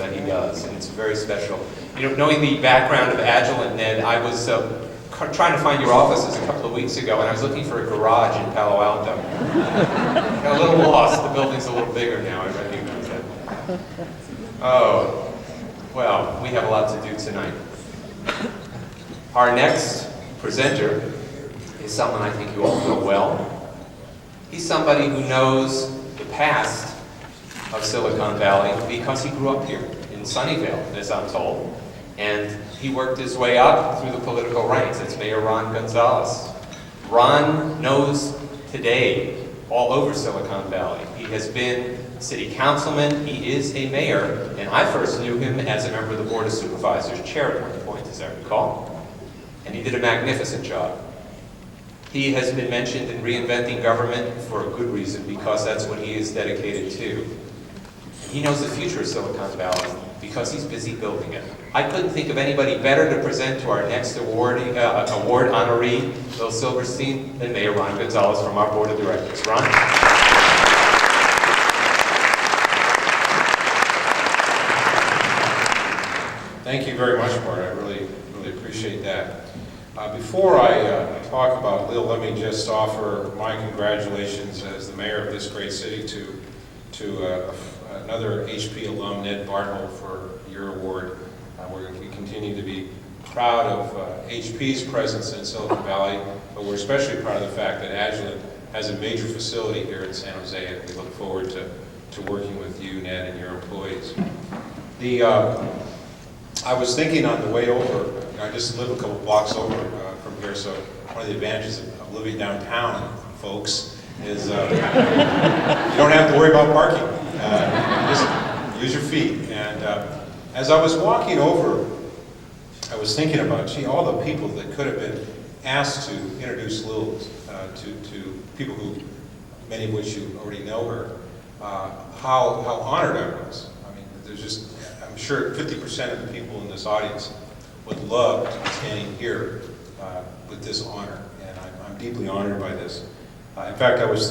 that he does, and it's very special. You know, knowing the background of Agilent, Ned, I was trying to find your offices a couple of weeks ago, and I was looking for a garage in Palo Alto. Got a little lost. The building's a little bigger now, I recognize that. Oh, well, we have a lot to do tonight. Our next presenter is someone I think you all know well. He's somebody who knows the past of Silicon Valley because he grew up here in Sunnyvale, as I'm told. And he worked his way up through the political ranks. It's Mayor Ron Gonzalez. Ron knows today all over Silicon Valley. He has been city councilman, he is a mayor, and I first knew him as a member of the Board of Supervisors, chair at one point, as I recall. And he did a magnificent job. He has been mentioned in reinventing government for a good reason, because that's what he is dedicated to. And he knows the future of Silicon Valley because he's busy building it. I couldn't think of anybody better to present to our next award honoree, Lil Silberstein, than Mayor Ron Gonzalez from our Board of Directors. Ron? Thank you very much, Bart. I really appreciate that. Before I talk about Lil, let me just offer my congratulations as the mayor of this great city to another HP alum, Ned Bartle, for your award. We continue to be proud of HP's presence in Silicon Valley, but we're especially proud of the fact that Agilent has a major facility here in San Jose, and we look forward to working with you, Ned, and your employees. I was thinking on the way over, I just live a couple blocks over from here, so one of the advantages of living downtown, folks, is you don't have to worry about parking. Just use your feet. And as I was walking over, I was thinking about, gee, all the people that could have been asked to introduce Lil to people who, many of which you already know her, how honored I was. I mean, there's just, I'm sure 50% of the people in this audience would love to be standing here with this honor, and I'm deeply honored by this. In fact, I was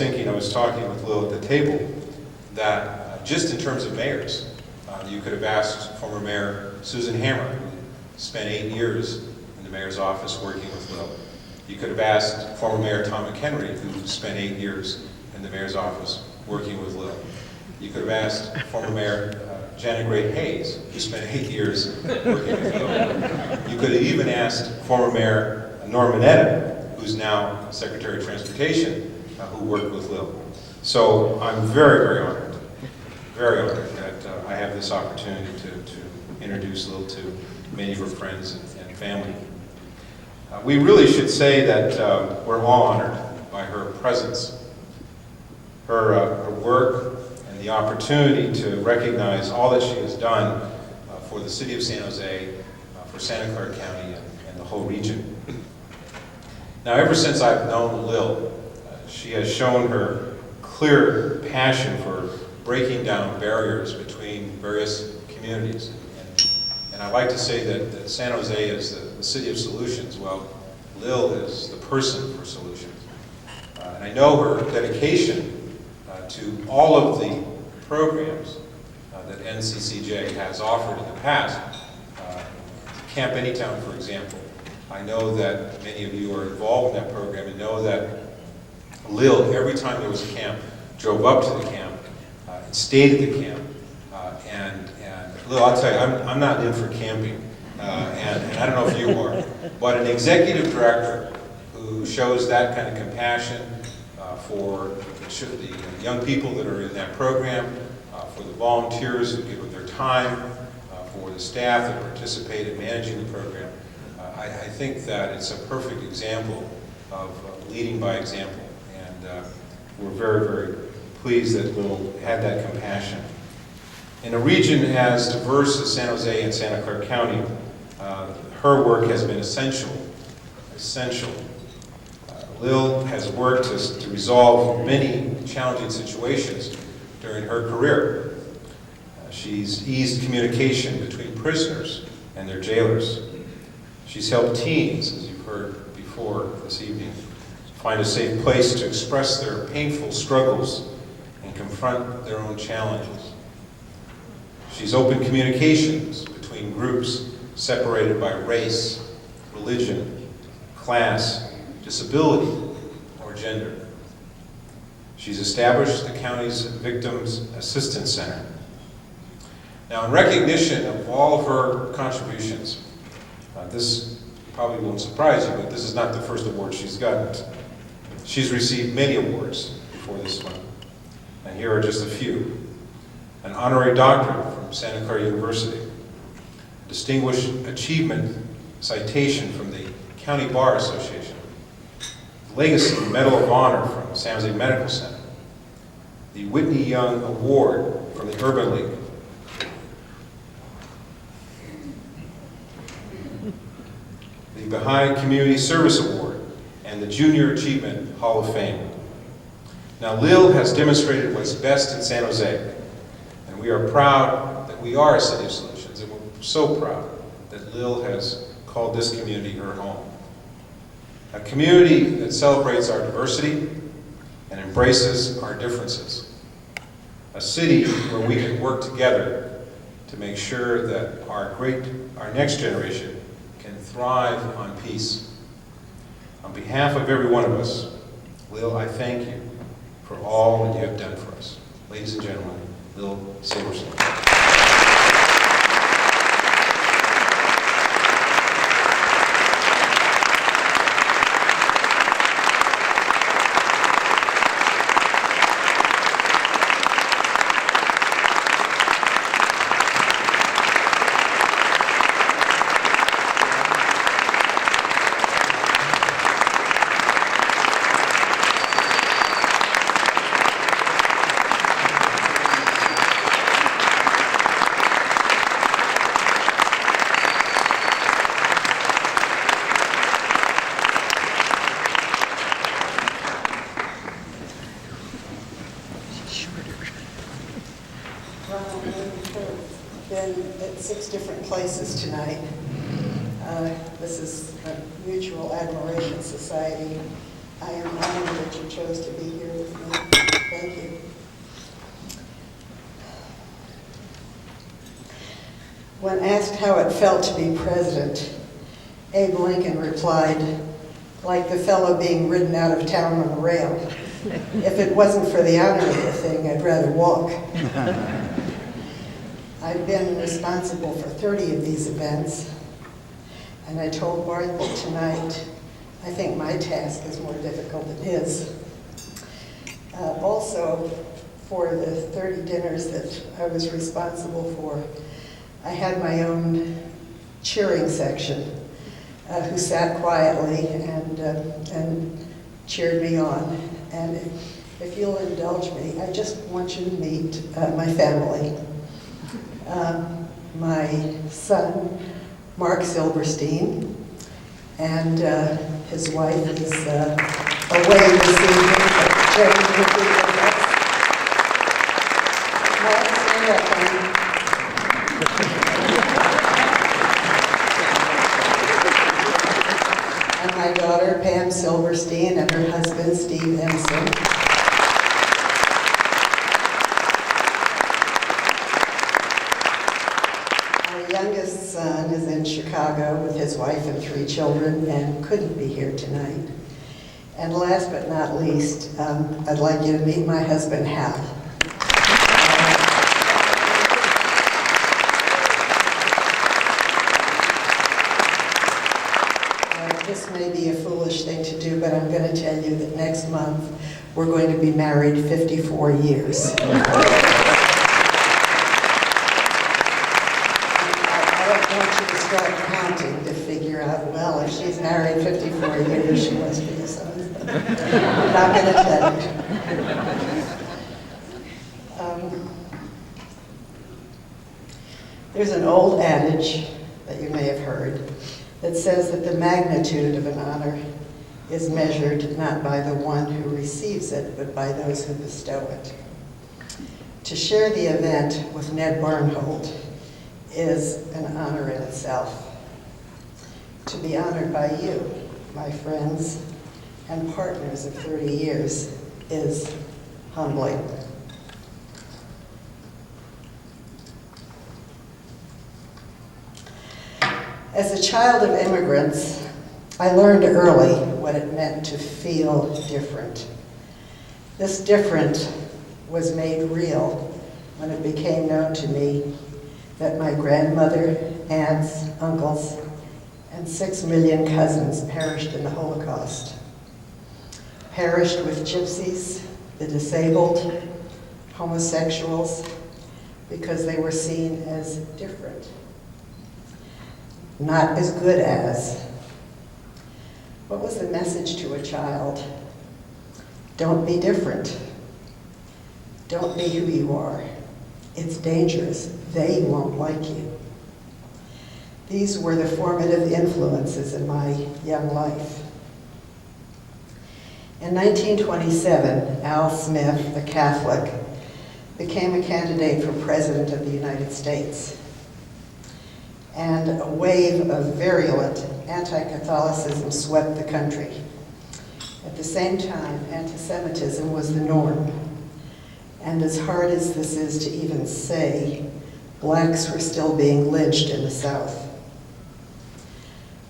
talking with Lil at the table, that just in terms of mayors, you could have asked former Mayor Susan Hammer, who spent 8 years in the mayor's office working with Lil. You could have asked former Mayor Tom McHenry, who spent 8 years in the mayor's office working with Lil. You could have asked former Mayor Janet Gray Hayes, who spent 8 years working with Lil. You could have even asked former Mayor Norm Mineta, who's now Secretary of Transportation, who worked with Lil. So I'm very honored that I have this opportunity to introduce Lil to many of her friends and family. We really should say that we're all honored by her presence, her work, and the opportunity to recognize all that she has done for the city of San Jose, for Santa Clara County, and the whole region. Now, ever since I've known Lil, she has shown her clear passion for breaking down barriers between various communities. And I like to say that San Jose is the city of solutions. Well, Lil is the person for solutions. And I know her dedication to all of the programs that NCCJ has offered in the past. Camp Anytown, for example. I know that many of you are involved in that program and know that Lil, every time there was a camp, drove up to the camp and stayed at the camp. And Lil, I'll tell you, I'm not in for camping, and I don't know if you are, but an executive director who shows that kind of compassion for the young people that are in that program, for the volunteers who give of their time, for the staff that participate in managing the program, I think that it's a perfect example of leading by example, and we're very pleased that Lil had that compassion. In a region as diverse as San Jose and Santa Clara County, her work has been essential. Lil has worked to resolve many challenging situations during her career. She's eased communication between prisoners and their jailers. She's helped teens, as you've heard before this evening, find a safe place to express their painful struggles and confront their own challenges. She's opened communications between groups separated by race, religion, class, disability, or gender. She's established the county's Victims Assistance Center. Now, in recognition of all of her contributions, this probably won't surprise you, but this is not the first award she's gotten. She's received many awards before this one, and here are just a few. An honorary doctorate from Santa Clara University, Distinguished Achievement Citation from the County Bar Association, Legacy Medal of Honor from San Jose Medical Center, the Whitney Young Award from the Urban League, the Baha'i Community Service Award, and the Junior Achievement Hall of Fame. Now, Lil has demonstrated what's best in San Jose, and we are proud that we are a city of solutions, and we're so proud that Lil has called this community her home. A community that celebrates our diversity and embraces our differences. A city where we can work together to make sure that our next generation can thrive on peace. On behalf of every one of us, Lil, I thank you for all that you have done for us. Ladies and gentlemen, Lil Silberstein. Been at 6 different places tonight. This is a Mutual Admiration Society. I am honored that you chose to be here with me. Thank you. When asked how it felt to be president, Abe Lincoln replied, like the fellow being ridden out of town on a rail. If it wasn't for the honor of the thing, I'd rather walk. I've been responsible for 30 of these events, and I told Bart that tonight, I think my task is more difficult than his. Also, for the 30 dinners that I was responsible for, I had my own cheering section who sat quietly and cheered me on. And if you'll indulge me, I just want you to meet my family. My son, Mark Silberstein, and his wife is away this evening, but Jane will be with us. Mark, stand up, honey. And my daughter, Pam Silberstein, and her husband, Steve Ensign. Youngest son is in Chicago with his wife and 3 children and couldn't be here tonight. And last but not least, I'd like you to meet my husband, Hal. This may be a foolish thing to do, but I'm going to tell you that next month we're going to be married 54 years. I want you to start counting to figure out, well, if she's married 54 years, she must be a son. I'm not going to tell you. There's an old adage that you may have heard that says that the magnitude of an honor is measured not by the one who receives it, but by those who bestow it. To share the event with Ned Barnholt is an honor in itself. To be honored by you, my friends and partners of 30 years, is humbling. As a child of immigrants, I learned early what it meant to feel different. This different was made real when it became known to me that my grandmother, aunts, uncles, and 6 million cousins perished in the Holocaust. Perished with gypsies, the disabled, homosexuals, because they were seen as different, not as good as. What was the message to a child? Don't be different. Don't be who you are. It's dangerous. They won't like you. These were the formative influences in my young life. In 1927, Al Smith, a Catholic, became a candidate for President of the United States. And a wave of virulent anti-Catholicism swept the country. At the same time, anti-Semitism was the norm. And as hard as this is to even say, blacks were still being lynched in the South.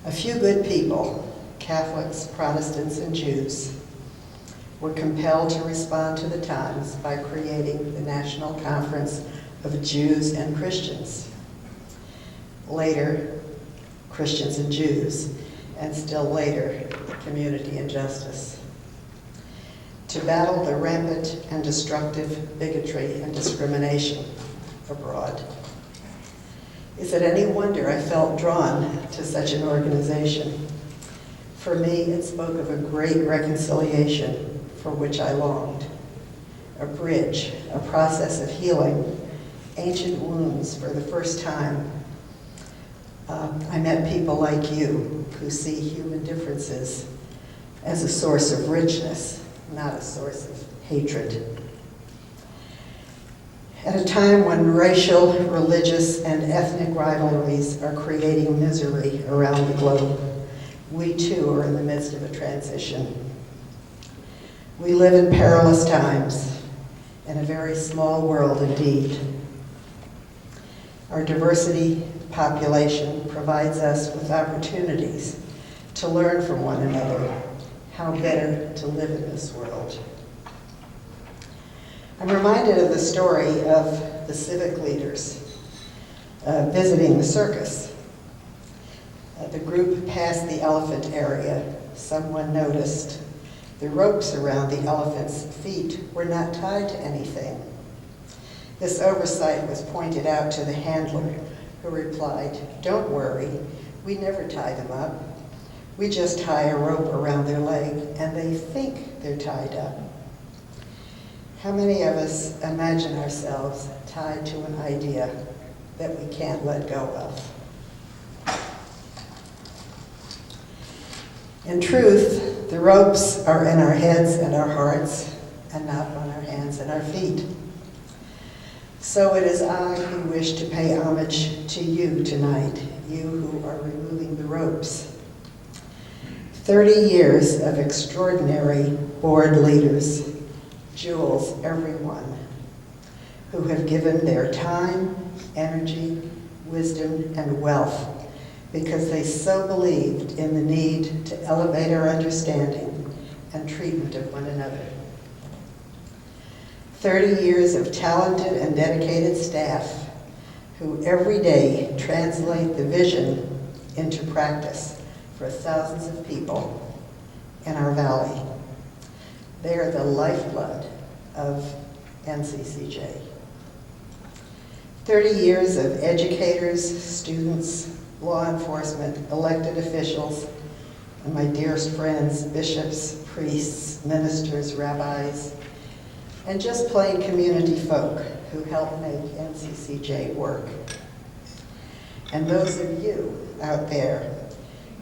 A few good people, Catholics, Protestants, and Jews, were compelled to respond to the times by creating the National Conference of Jews and Christians. Later, Christians and Jews, and still later, Community and Justice, to battle the rampant and destructive bigotry and discrimination abroad. Is it any wonder I felt drawn to such an organization? For me, it spoke of a great reconciliation for which I longed, a bridge, a process of healing ancient wounds for the first time. I met people like you who see human differences as a source of richness, not a source of hatred. At a time when racial, religious, and ethnic rivalries are creating misery around the globe, we too are in the midst of a transition. We live in perilous times, in a very small world indeed. Our diversity population provides us with opportunities to learn from one another how better to live in this world. I'm reminded of the story of the civic leaders visiting the circus. The group passed the elephant area. Someone noticed the ropes around the elephant's feet were not tied to anything. This oversight was pointed out to the handler, who replied, "Don't worry, we never tie them up. We just tie a rope around their leg and they think they're tied up." How many of us imagine ourselves tied to an idea that we can't let go of? In truth, the ropes are in our heads and our hearts, and not on our hands and our feet. So it is I who wish to pay homage to you tonight, you who are removing the ropes. 30 years of extraordinary board leaders, jewels everyone, who have given their time, energy, wisdom, and wealth because they so believed in the need to elevate our understanding and treatment of one another. 30 years of talented and dedicated staff who every day translate the vision into practice for thousands of people in our valley. They are the lifeblood of NCCJ. 30 years of educators, students, law enforcement, elected officials, and my dearest friends, bishops, priests, ministers, rabbis, and just plain community folk who help make NCCJ work. And those of you out there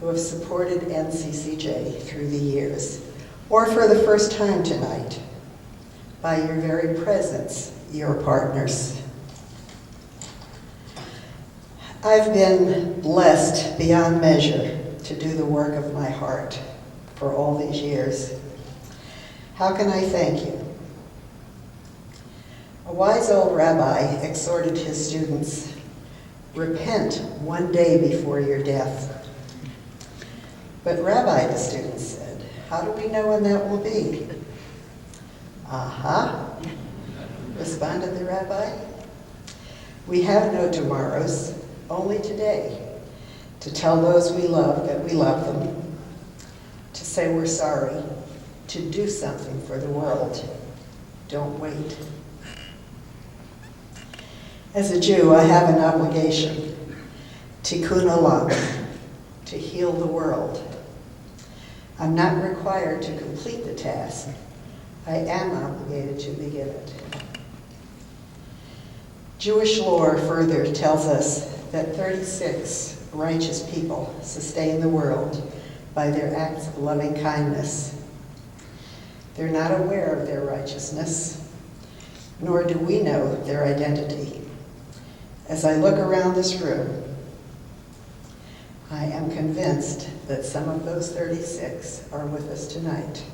who have supported NCCJ through the years, or for the first time tonight, by your very presence, your partners. I've been blessed beyond measure to do the work of my heart for all these years. How can I thank you? A wise old rabbi exhorted his students, Repent one day before your death. But Rabbi, the student said, how do we know when that will be? Aha, responded the rabbi. We have no tomorrows, only today, to tell those we love that we love them, to say we're sorry, to do something for the world. Don't wait. As a Jew, I have an obligation, tikkun olam, to heal the world. I'm not required to complete the task. I am obligated to begin it. Jewish lore further tells us that 36 righteous people sustain the world by their acts of loving kindness. They're not aware of their righteousness, nor do we know their identity. As I look around this room, I am convinced that some of those 36 are with us tonight.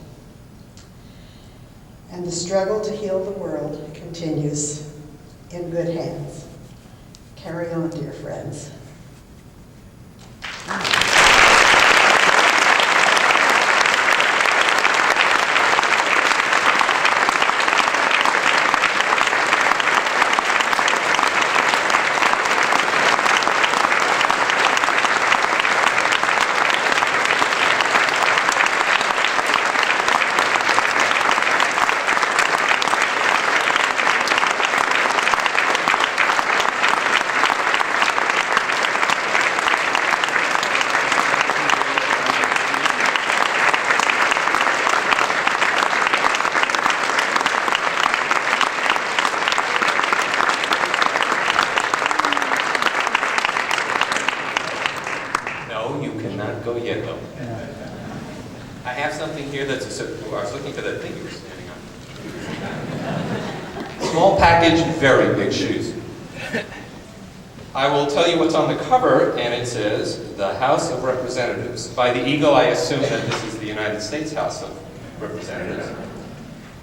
And the struggle to heal the world continues in good hands. Carry on, dear friends. Go yet, though. I have something here that's I was looking for that thing you were standing on. Small package, very big shoes. I will tell you what's on the cover, and it says, the House of Representatives. By the eagle, I assume that this is the United States House of Representatives.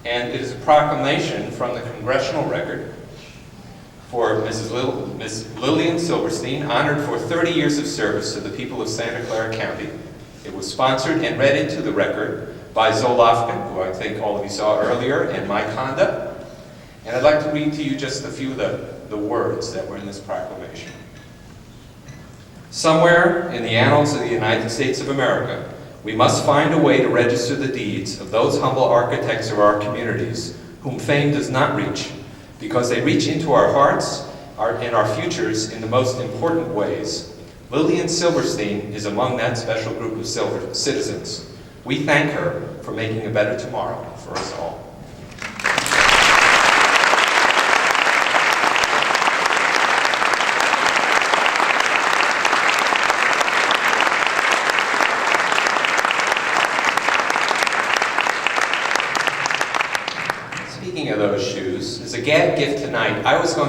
And it is a proclamation from the congressional record for Miss Lillian Silberstein, honored for 30 years of service to the people of Santa Clara County. It was sponsored and read into the record by Zoe Lofgren, who I think all of you saw earlier, and Mike Honda. And I'd like to read to you just a few of the words that were in this proclamation. Somewhere in the annals of the United States of America, we must find a way to register the deeds of those humble architects of our communities whom fame does not reach, because they reach into our hearts and our futures in the most important ways. Lillian Silberstein is among that special group of citizens. We thank her for making a better tomorrow for us all. Speaking of those shoes, as a gag gift tonight, I was going